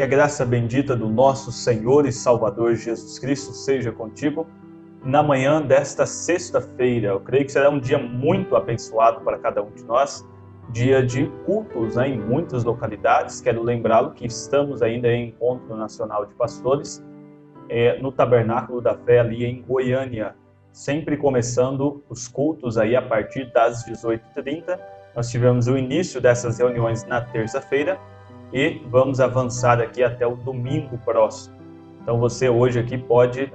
Que a graça bendita do nosso Senhor e Salvador Jesus Cristo seja contigo na manhã desta sexta-feira. Eu creio que será um dia muito abençoado para cada um de nós, dia de cultos, em muitas localidades. Quero lembrá-lo que estamos ainda em Encontro Nacional de Pastores, no Tabernáculo da Fé ali em Goiânia, sempre começando os cultos aí a partir das 18h30. Nós tivemos o início dessas reuniões na terça-feira e vamos avançar aqui até o domingo próximo. Então você hoje aqui pode,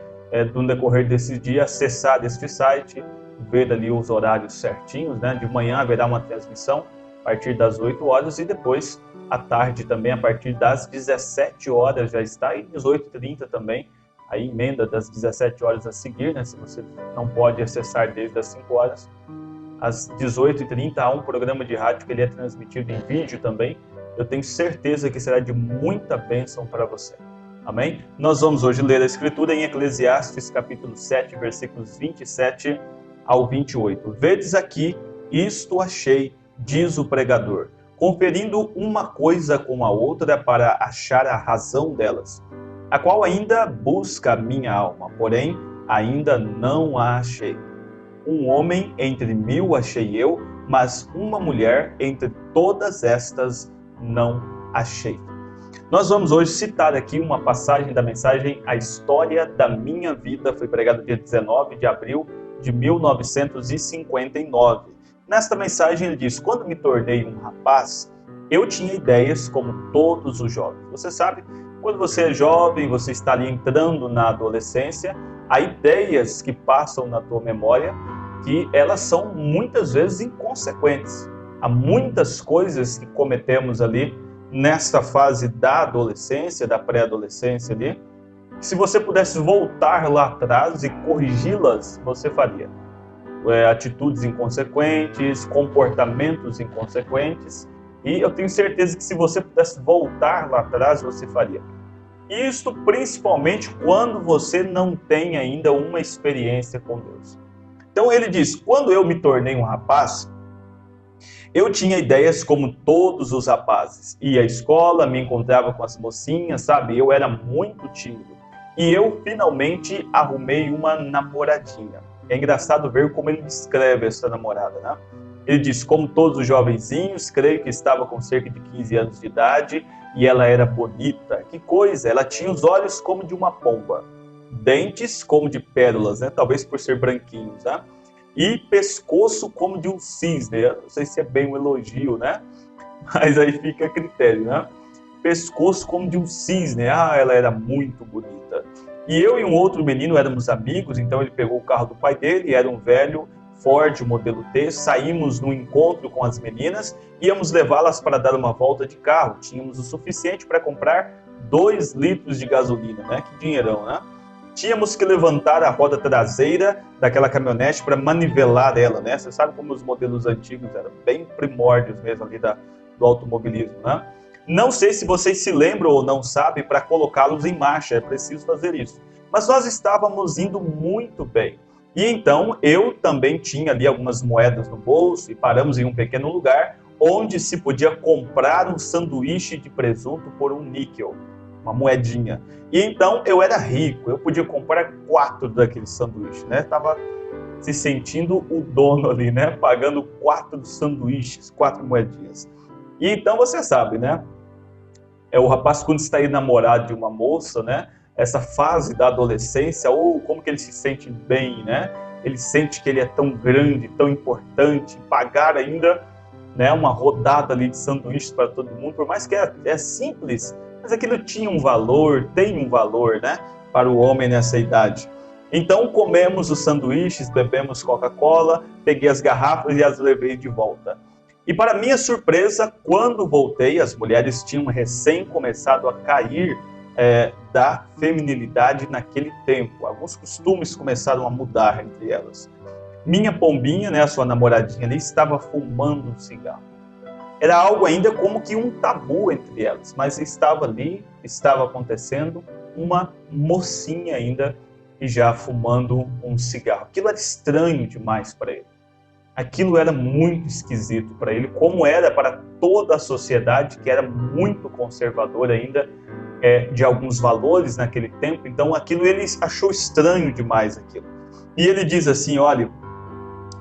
no decorrer desse dia, acessar este site, ver ali os horários certinhos, né? De manhã haverá uma transmissão a partir das 8 horas e depois à tarde também a partir das 17 horas já está, e 18h30 também, a emenda das 17 horas a seguir, né? Se você não pode acessar desde as 5 horas, às 18h30 há um programa de rádio que ele é transmitido em vídeo também. Eu tenho certeza que será de muita bênção para você. Amém? Nós vamos hoje ler a Escritura em Eclesiastes, capítulo 7, versículos 27 ao 28. Vedes aqui, isto achei, diz o pregador, conferindo uma coisa com a outra para achar a razão delas, a qual ainda busca a minha alma, porém ainda não a achei. Um homem entre 1000 achei eu, mas uma mulher entre todas estas não achei. Nós vamos hoje citar aqui uma passagem da mensagem A História da Minha Vida, foi pregado dia 19 de abril de 1959. Nesta mensagem ele diz: quando me tornei um rapaz, eu tinha ideias como todos os jovens. Você sabe, quando você é jovem, você está ali entrando na adolescência, há ideias que passam na tua memória que elas são muitas vezes inconsequentes. Há muitas coisas que cometemos ali nesta fase da adolescência, da pré-adolescência ali, que se você pudesse voltar lá atrás e corrigi-las, você faria. Atitudes inconsequentes, comportamentos inconsequentes, e eu tenho certeza que se você pudesse voltar lá atrás, você faria. Isto principalmente quando você não tem ainda uma experiência com Deus. Então ele diz, quando eu me tornei um rapaz, eu tinha ideias como todos os rapazes. Ia à escola, me encontrava com as mocinhas, sabe? Eu era muito tímido. E eu finalmente arrumei uma namoradinha. É engraçado ver como ele descreve essa namorada, né? Ele diz, como todos os jovenzinhos, creio que estava com cerca de 15 anos de idade e ela era bonita. Que coisa! Ela tinha os olhos como de uma pomba, dentes como de pérolas, né? Talvez por ser branquinhos, né? E pescoço como de um cisne. Eu não sei se é bem um elogio, né? Mas aí fica a critério, né? Pescoço como de um cisne. Ah, ela era muito bonita. E eu e um outro menino éramos amigos, então ele pegou o carro do pai dele, era um velho Ford modelo T, saímos no encontro com as meninas, íamos levá-las para dar uma volta de carro. Tínhamos o suficiente para comprar 2 litros de gasolina, né? Que dinheirão, né? Tínhamos que levantar a roda traseira daquela caminhonete para manivelar ela, né? Você sabe como os modelos antigos eram bem primórdios mesmo ali do automobilismo, né? Não sei se vocês se lembram ou não sabem, para colocá-los em marcha, é preciso fazer isso. Mas nós estávamos indo muito bem. E então eu também tinha ali algumas moedas no bolso e paramos em um pequeno lugar onde se podia comprar um sanduíche de presunto por um níquel, uma moedinha. E então eu era rico, eu podia comprar 4 daqueles sanduíches, né? Estava se sentindo o dono ali, né? Pagando 4 sanduíches, 4 moedinhas. E então você sabe, né? O rapaz, quando está enamorado de uma moça, né? Essa fase da adolescência, ou como que ele se sente bem, né? Ele sente que ele é tão grande, tão importante, pagar ainda, né, uma rodada ali de sanduíches para todo mundo, por mais que é simples, mas aquilo tinha um valor, tem um valor, né, para o homem nessa idade. Então comemos os sanduíches, bebemos Coca-Cola, peguei as garrafas e as levei de volta. E para minha surpresa, quando voltei, as mulheres tinham recém começado a cair da feminilidade naquele tempo. Alguns costumes começaram a mudar entre elas. Minha pombinha, né, a sua namoradinha ali, estava fumando um cigarro. Era algo ainda como que um tabu entre elas, mas estava ali, estava acontecendo, uma mocinha ainda e já fumando um cigarro. Aquilo era estranho demais para ele. Aquilo era muito esquisito para ele, como era para toda a sociedade, que era muito conservadora ainda de alguns valores naquele tempo, então aquilo ele achou estranho demais aquilo. E ele diz assim, olha,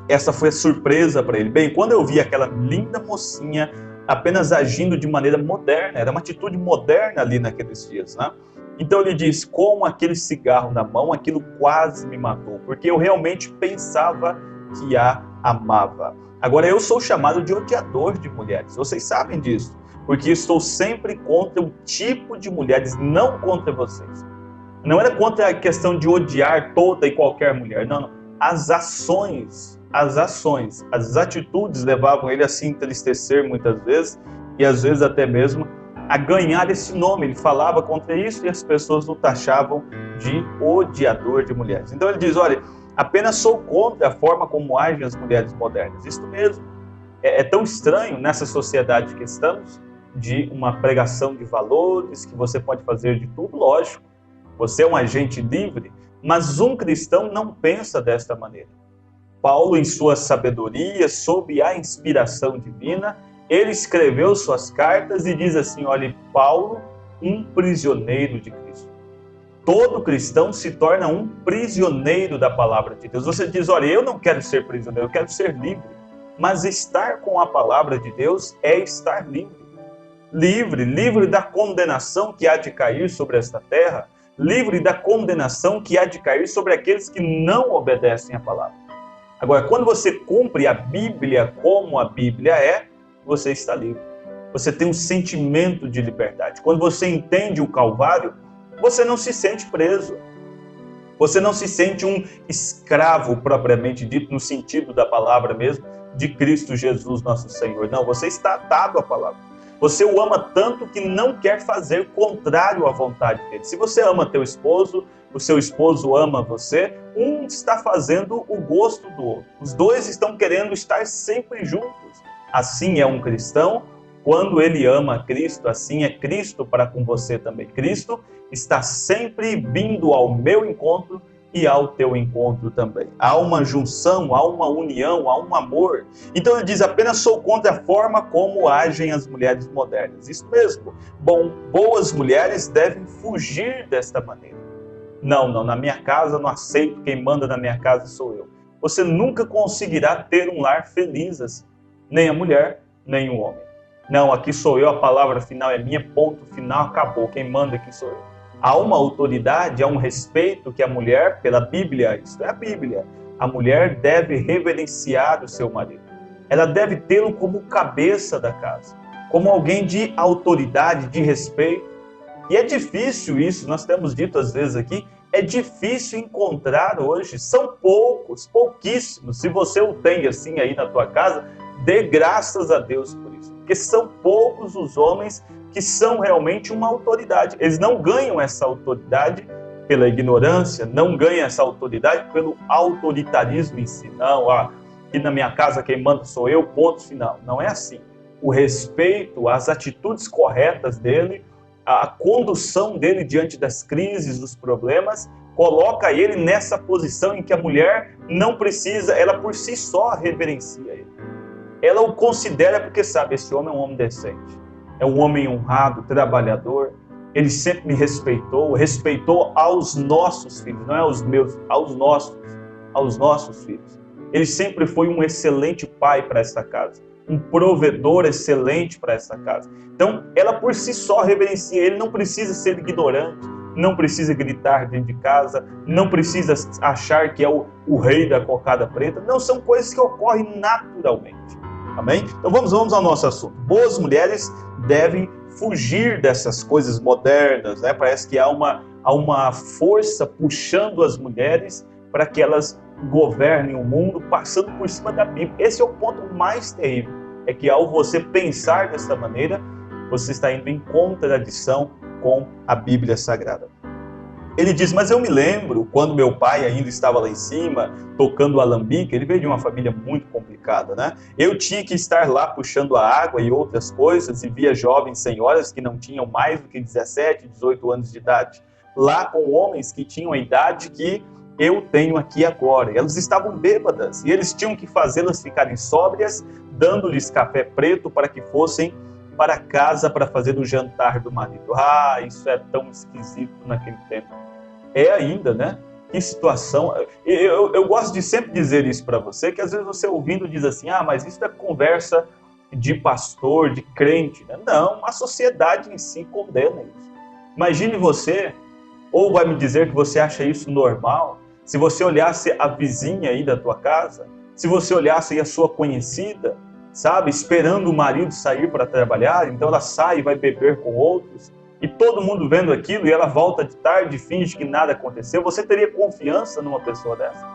essa foi a surpresa para ele. Bem, quando eu vi aquela linda mocinha apenas agindo de maneira moderna, era uma atitude moderna ali naqueles dias, né? Então ele diz, com aquele cigarro na mão, aquilo quase me matou, porque eu realmente pensava que a amava. Agora eu sou chamado de odiador de mulheres, vocês sabem disso, porque estou sempre contra um tipo de mulheres, não contra vocês. Não era contra a questão de odiar toda e qualquer mulher, não. As ações, as atitudes levavam ele a se entristecer muitas vezes, e às vezes até mesmo a ganhar esse nome. Ele falava contra isso e as pessoas o taxavam de odiador de mulheres. Então ele diz, olha, apenas sou contra a forma como agem as mulheres modernas. Isso mesmo. É tão estranho nessa sociedade que estamos, de uma pregação de valores, que você pode fazer de tudo, lógico. Você é um agente livre, mas um cristão não pensa desta maneira. Paulo, em sua sabedoria, sob a inspiração divina, ele escreveu suas cartas e diz assim, olha, Paulo, um prisioneiro de Cristo. Todo cristão se torna um prisioneiro da palavra de Deus. Você diz, olha, eu não quero ser prisioneiro, eu quero ser livre. Mas estar com a palavra de Deus é estar livre. Livre da condenação que há de cair sobre esta terra, livre da condenação que há de cair sobre aqueles que não obedecem à palavra. Agora, quando você cumpre a Bíblia como a Bíblia é, você está livre. Você tem um sentimento de liberdade. Quando você entende o Calvário, você não se sente preso. Você não se sente um escravo propriamente dito, no sentido da palavra mesmo, de Cristo Jesus, nosso Senhor. Não, você está atado à palavra. Você o ama tanto que não quer fazer contrário à vontade dele. Se você ama teu esposo, o seu esposo ama você, um está fazendo o gosto do outro. Os dois estão querendo estar sempre juntos. Assim é um cristão, quando ele ama Cristo, assim é Cristo para com você também. Cristo está sempre vindo ao meu encontro e ao teu encontro também. Há uma junção, há uma união, há um amor. Então ele diz, apenas sou contra a forma como agem as mulheres modernas. Isso mesmo. Boas mulheres devem fugir desta maneira. Não, na minha casa não aceito, quem manda na minha casa sou eu. Você nunca conseguirá ter um lar feliz assim. Nem a mulher, nem o homem. Não, aqui sou eu, a palavra final é minha, ponto final, acabou. Quem manda aqui sou eu. Há uma autoridade, há um respeito que a mulher, pela Bíblia, isso é a Bíblia, a mulher deve reverenciar o seu marido. Ela deve tê-lo como cabeça da casa, como alguém de autoridade, de respeito. E é difícil isso, nós temos dito às vezes aqui, é difícil encontrar hoje, são poucos, pouquíssimos. Se você o tem assim aí na tua casa, dê graças a Deus por isso, porque são poucos os homens que são realmente uma autoridade. Eles não ganham essa autoridade pela ignorância, não ganham essa autoridade pelo autoritarismo em si. Não, aqui na minha casa quem manda sou eu, ponto final. Não é assim. O respeito, as atitudes corretas dele, a condução dele diante das crises, dos problemas, coloca ele nessa posição em que a mulher não precisa, ela por si só reverencia ele. Ela o considera porque sabe, esse homem é um homem decente. É um homem honrado, trabalhador. Ele sempre me respeitou aos nossos filhos, não é aos meus, aos nossos filhos. Ele sempre foi um excelente pai para essa casa, um provedor excelente para essa casa. Então, ela por si só reverencia ele, não precisa ser ignorante, não precisa gritar dentro de casa, não precisa achar que é o rei da cocada preta. Não, são coisas que ocorrem naturalmente. Amém? Então vamos ao nosso assunto. Boas mulheres devem fugir dessas coisas modernas, né? Parece que há uma força puxando as mulheres para que elas governem o mundo, passando por cima da Bíblia. Esse é o ponto mais terrível, é que ao você pensar dessa maneira, você está indo em contradição com a Bíblia Sagrada. Ele diz, mas eu me lembro, quando meu pai ainda estava lá em cima, tocando o alambique, ele veio de uma família muito complicada, né? Eu tinha que estar lá puxando a água e outras coisas, e via jovens senhoras que não tinham mais do que 17, 18 anos de idade, lá com homens que tinham a idade que eu tenho aqui agora. Elas estavam bêbadas, e eles tinham que fazê-las ficarem sóbrias, dando-lhes café preto para que fossem para casa para fazer o jantar do marido. Ah, isso é tão esquisito naquele tempo. É ainda, né? Que situação. Eu gosto de sempre dizer isso para você, que às vezes você ouvindo diz assim, ah, mas isso é conversa de pastor, de crente. Né? Não, a sociedade em si condena isso. Imagine você, ou vai me dizer que você acha isso normal, se você olhasse a vizinha aí da tua casa, se você olhasse aí a sua conhecida, sabe, esperando o marido sair para trabalhar, então ela sai e vai beber com outros, e todo mundo vendo aquilo, e ela volta de tarde e finge que nada aconteceu, você teria confiança numa pessoa dessa?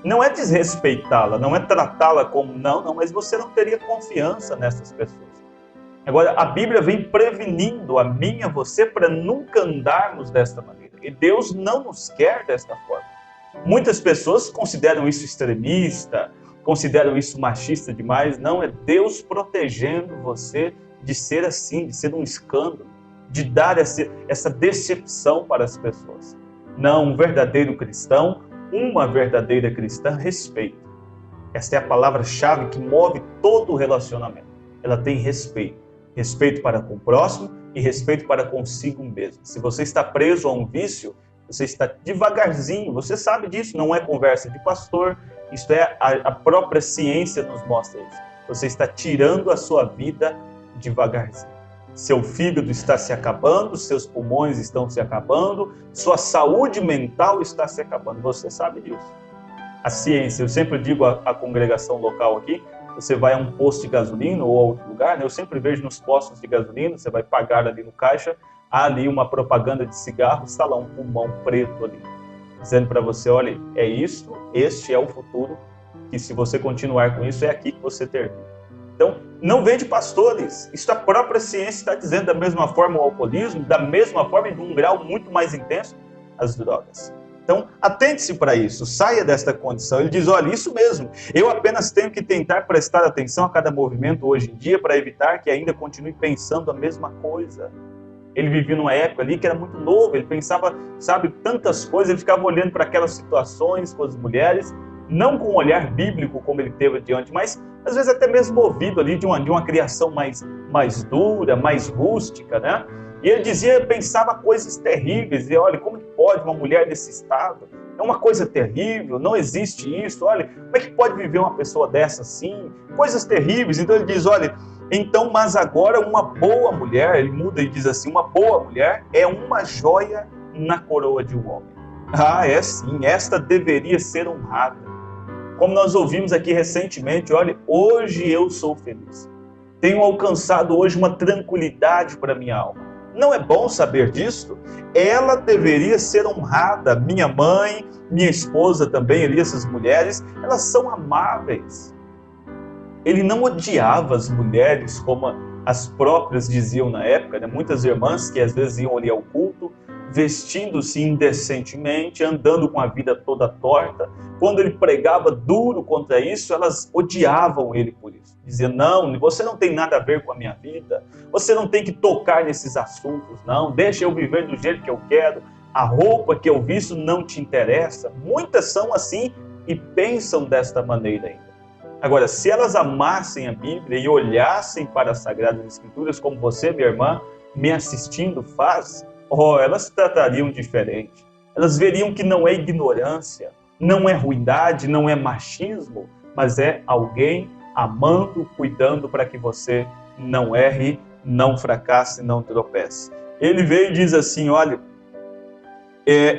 Não é desrespeitá-la, não é tratá-la como não, mas você não teria confiança nessas pessoas. Agora, a Bíblia vem prevenindo a mim e a você para nunca andarmos desta maneira. E Deus não nos quer desta forma. Muitas pessoas consideram isso extremista, consideram isso machista demais. Não, é Deus protegendo você de ser assim, de ser um escândalo, de dar essa decepção para as pessoas. Não, um verdadeiro cristão, uma verdadeira cristã respeita. Essa é a palavra-chave que move todo o relacionamento. Ela tem respeito. Respeito para com o próximo e respeito para consigo mesmo. Se você está preso a um vício, você está devagarzinho, você sabe disso, não é conversa de pastor, isso é a própria ciência nos mostra isso. Você está tirando a sua vida devagarzinho. Seu fígado está se acabando, seus pulmões estão se acabando, sua saúde mental está se acabando, você sabe disso. A ciência, eu sempre digo à congregação local aqui, você vai a um posto de gasolina ou a outro lugar, né? Eu sempre vejo nos postos de gasolina, você vai pagar ali no caixa, há ali uma propaganda de cigarro, está lá um pulmão preto ali, dizendo para você, olha, é isso, este é o futuro, que se você continuar com isso, é aqui que você termina. Então, não vem de pastores, isso a própria ciência está dizendo, da mesma forma o alcoolismo, da mesma forma e de um grau muito mais intenso, as drogas. Então, atente-se para isso, saia desta condição. Ele diz, olha, isso mesmo, eu apenas tenho que tentar prestar atenção a cada movimento hoje em dia para evitar que ainda continue pensando a mesma coisa. Ele vivia numa época ali que era muito novo, ele pensava, sabe, tantas coisas, ele ficava olhando para aquelas situações com as mulheres, não com um olhar bíblico como ele teve adiante, mas às vezes até mesmo movido ali de uma criação mais dura, mais rústica, né? E ele dizia, pensava coisas terríveis, e olha, como que pode uma mulher desse estado? É uma coisa terrível, não existe isso, olha, como é que pode viver uma pessoa dessa assim? Coisas terríveis. Então ele diz, olha, então, mas agora uma boa mulher, ele muda e diz assim, uma boa mulher é uma joia na coroa de um homem. Ah, é sim, esta deveria ser honrada. Como nós ouvimos aqui recentemente, olha, hoje eu sou feliz. Tenho alcançado hoje uma tranquilidade para minha alma. Não é bom saber disso? Ela deveria ser honrada. Minha mãe, minha esposa também, ali, essas mulheres, elas são amáveis. Ele não odiava as mulheres como as próprias diziam na época, né? Muitas irmãs que às vezes iam ali ao culto, vestindo-se indecentemente, andando com a vida toda torta. Quando ele pregava duro contra isso, elas odiavam ele por isso. Diziam, não, você não tem nada a ver com a minha vida, você não tem que tocar nesses assuntos, não, deixa eu viver do jeito que eu quero, a roupa que eu visto não te interessa. Muitas são assim e pensam desta maneira ainda. Agora, se elas amassem a Bíblia e olhassem para as Sagradas Escrituras, como você, minha irmã, me assistindo faz, elas tratariam diferente. Elas veriam que não é ignorância, não é ruindade, não é machismo, mas é alguém amando, cuidando para que você não erre, não fracasse, não tropece. Ele veio e diz assim, olha,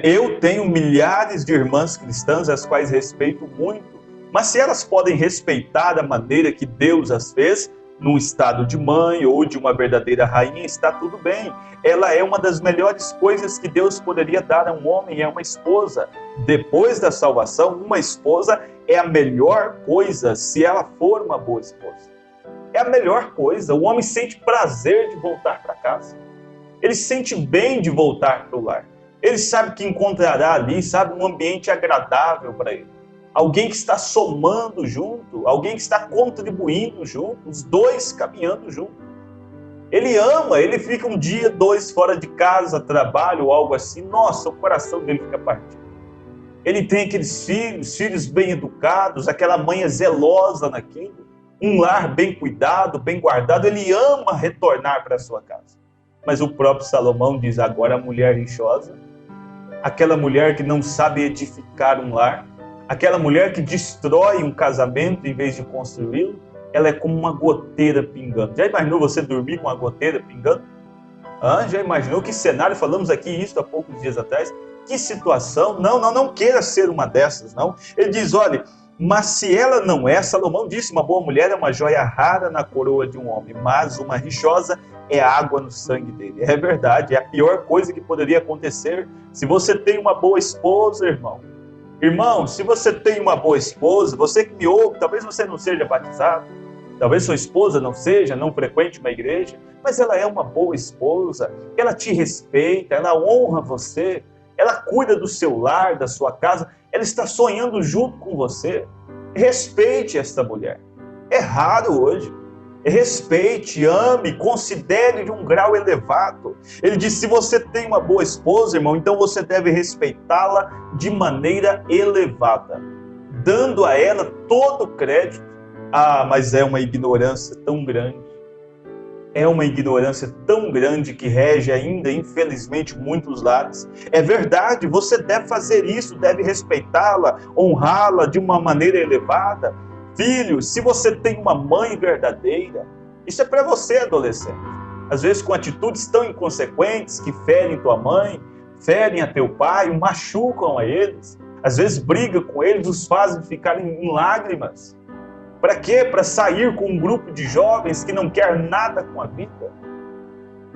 eu tenho milhares de irmãs cristãs, as quais respeito muito, mas se elas podem respeitar a maneira que Deus as fez, num estado de mãe ou de uma verdadeira rainha, está tudo bem. Ela é uma das melhores coisas que Deus poderia dar a um homem, é uma esposa. Depois da salvação, uma esposa é a melhor coisa se ela for uma boa esposa. É a melhor coisa. O homem sente prazer de voltar para casa. Ele sente bem de voltar para o lar. Ele sabe que encontrará ali, sabe, um ambiente agradável para ele. Alguém que está somando junto, alguém que está contribuindo junto, os dois caminhando junto. Ele ama, ele fica um dia, dois fora de casa, trabalho ou algo assim, nossa, o coração dele fica partido. Ele tem aqueles filhos bem educados, aquela mãe é zelosa naquilo. um lar bem cuidado, bem guardado, ele ama retornar para a sua casa. Mas o próprio Salomão diz: agora a mulher rixosa, aquela mulher que não sabe edificar um lar, aquela mulher que destrói um casamento em vez de construí-lo, ela é como uma goteira pingando. Já imaginou você dormir com uma goteira pingando? Já imaginou que cenário? Falamos aqui isso há poucos dias atrás. Que situação? Não queira ser uma dessas, não. Ele diz: olha, mas se ela não é, Salomão disse, uma boa mulher é uma joia rara na coroa de um homem, mas uma rixosa é água no sangue dele. É verdade, é a pior coisa que poderia acontecer. Se você tem uma boa esposa, irmão, se você tem uma boa esposa, você que me ouve, talvez você não seja batizado, talvez sua esposa não seja, não frequente uma igreja, mas ela é uma boa esposa, ela te respeita, ela honra você, ela cuida do seu lar, da sua casa, ela está sonhando junto com você. Respeite esta mulher. É raro hoje. Respeite, ame, considere de um grau elevado. Ele diz: se você tem uma boa esposa, irmão, então você deve respeitá-la de maneira elevada, dando a ela todo o crédito. Mas é uma ignorância tão grande. É uma ignorância tão grande que rege ainda, infelizmente, muitos lares. É verdade, você deve fazer isso, deve respeitá-la, honrá-la de uma maneira elevada. Filho, se você tem uma mãe verdadeira, isso é para você, adolescente. Às vezes com atitudes tão inconsequentes que ferem tua mãe, ferem a teu pai, machucam a eles. Às vezes briga com eles, os fazem ficarem em lágrimas. Para quê? Para sair com um grupo de jovens que não quer nada com a vida?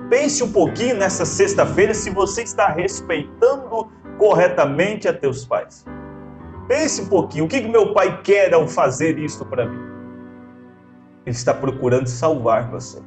Pense um pouquinho nessa sexta-feira se você está respeitando corretamente a teus pais. Pense um pouquinho, o que meu pai quer ao fazer isso para mim? Ele está procurando salvar você.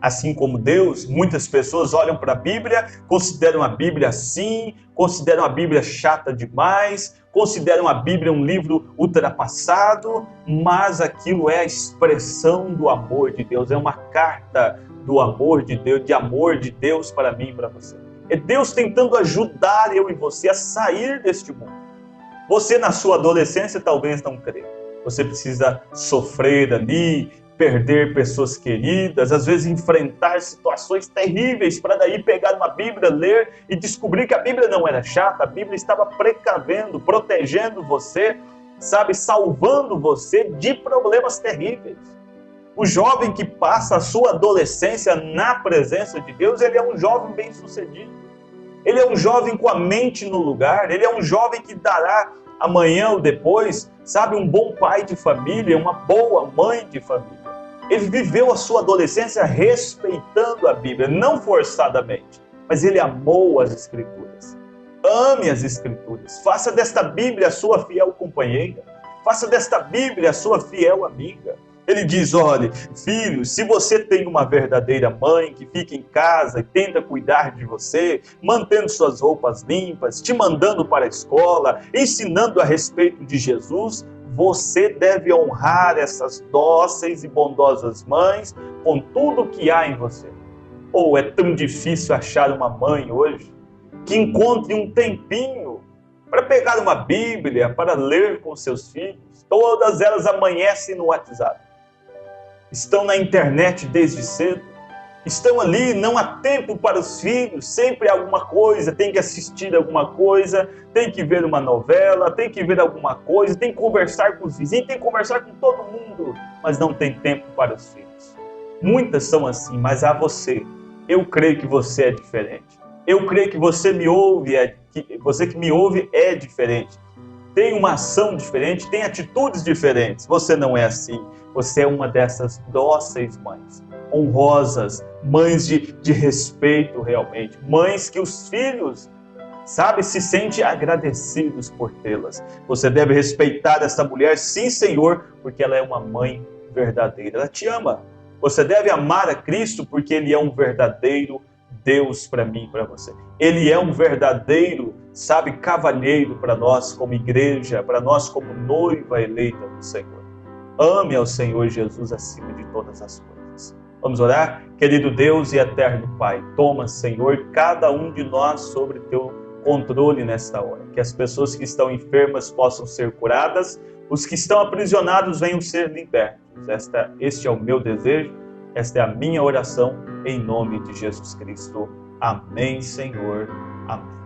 Assim como Deus, muitas pessoas olham para a Bíblia, consideram a Bíblia assim, consideram a Bíblia chata demais, consideram a Bíblia um livro ultrapassado, mas aquilo é a expressão do amor de Deus, é uma carta do amor de Deus para mim e para você. É Deus tentando ajudar eu e você a sair deste mundo. Você na sua adolescência talvez não crê. Você precisa sofrer ali, perder pessoas queridas, às vezes enfrentar situações terríveis para daí pegar uma Bíblia, ler e descobrir que a Bíblia não era chata, a Bíblia estava precavendo, protegendo você, salvando você de problemas terríveis. O jovem que passa a sua adolescência na presença de Deus, ele é um jovem bem-sucedido. Ele é um jovem com a mente no lugar, ele é um jovem que dará amanhã ou depois, um bom pai de família, uma boa mãe de família. Ele viveu a sua adolescência respeitando a Bíblia, não forçadamente, mas ele amou as Escrituras. Ame as Escrituras, faça desta Bíblia a sua fiel companheira, faça desta Bíblia a sua fiel amiga. Ele diz: olha, filho, se você tem uma verdadeira mãe que fica em casa e tenta cuidar de você, mantendo suas roupas limpas, te mandando para a escola, ensinando a respeito de Jesus, você deve honrar essas dóceis e bondosas mães com tudo que há em você. É tão difícil achar uma mãe hoje que encontre um tempinho para pegar uma Bíblia, para ler com seus filhos. Todas elas amanhecem no WhatsApp. Estão na internet desde cedo, estão ali, não há tempo para os filhos, sempre alguma coisa, tem que assistir alguma coisa, tem que ver uma novela, tem que ver alguma coisa, tem que conversar com os vizinhos, tem que conversar com todo mundo, mas não tem tempo para os filhos. Muitas são assim, mas a você, eu creio que você é diferente. Eu creio que você me ouve, você que me ouve é diferente. Tem uma ação diferente, tem atitudes diferentes. Você não é assim. Você é uma dessas dóceis mães, honrosas, mães de respeito realmente. Mães que os filhos, se sentem agradecidos por tê-las. Você deve respeitar essa mulher, sim, Senhor, porque ela é uma mãe verdadeira. Ela te ama. Você deve amar a Cristo porque Ele é um verdadeiro Deus para mim e para você. Ele é um verdadeiro, cavalheiro para nós como igreja, para nós como noiva eleita do Senhor. Ame ao Senhor Jesus acima de todas as coisas. Vamos orar? Querido Deus e eterno Pai, toma, Senhor, cada um de nós sobre teu controle nesta hora. Que as pessoas que estão enfermas possam ser curadas, os que estão aprisionados venham ser libertos. Deus. Este é o meu desejo, esta é a minha oração, em nome de Jesus Cristo. Amém, Senhor. Amém.